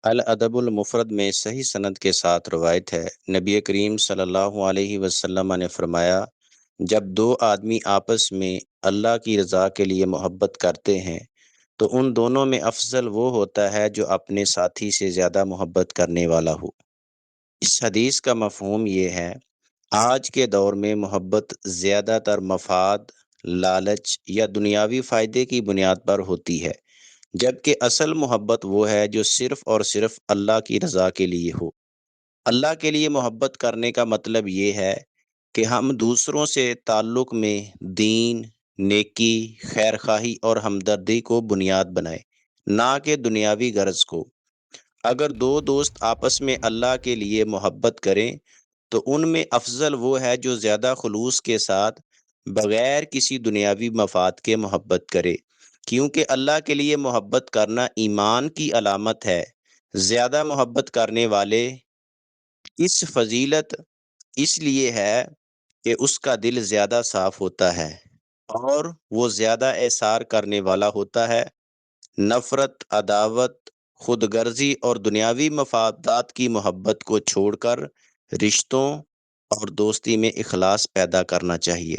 الادب المفرد میں صحیح سند کے ساتھ روایت ہے، نبی کریم صلی اللہ علیہ وسلم نے فرمایا، جب دو آدمی آپس میں اللہ کی رضا کے لیے محبت کرتے ہیں تو ان دونوں میں افضل وہ ہوتا ہے جو اپنے ساتھی سے زیادہ محبت کرنے والا ہو۔ اس حدیث کا مفہوم یہ ہے، آج کے دور میں محبت زیادہ تر مفاد، لالچ یا دنیاوی فائدے کی بنیاد پر ہوتی ہے، جبکہ اصل محبت وہ ہے جو صرف اور صرف اللہ کی رضا کے لیے ہو۔ اللہ کے لیے محبت کرنے کا مطلب یہ ہے کہ ہم دوسروں سے تعلق میں دین، نیکی، خیرخواہی اور ہمدردی کو بنیاد بنائیں، نہ کہ دنیاوی غرض کو۔ اگر دو دوست آپس میں اللہ کے لیے محبت کریں تو ان میں افضل وہ ہے جو زیادہ خلوص کے ساتھ بغیر کسی دنیاوی مفاد کے محبت کرے، کیونکہ اللہ کے لیے محبت کرنا ایمان کی علامت ہے۔ زیادہ محبت کرنے والے اس فضیلت اس لیے ہے کہ اس کا دل زیادہ صاف ہوتا ہے اور وہ زیادہ احسار کرنے والا ہوتا ہے۔ نفرت، عداوت، خود غرضی اور دنیاوی مفادات کی محبت کو چھوڑ کر رشتوں اور دوستی میں اخلاص پیدا کرنا چاہیے۔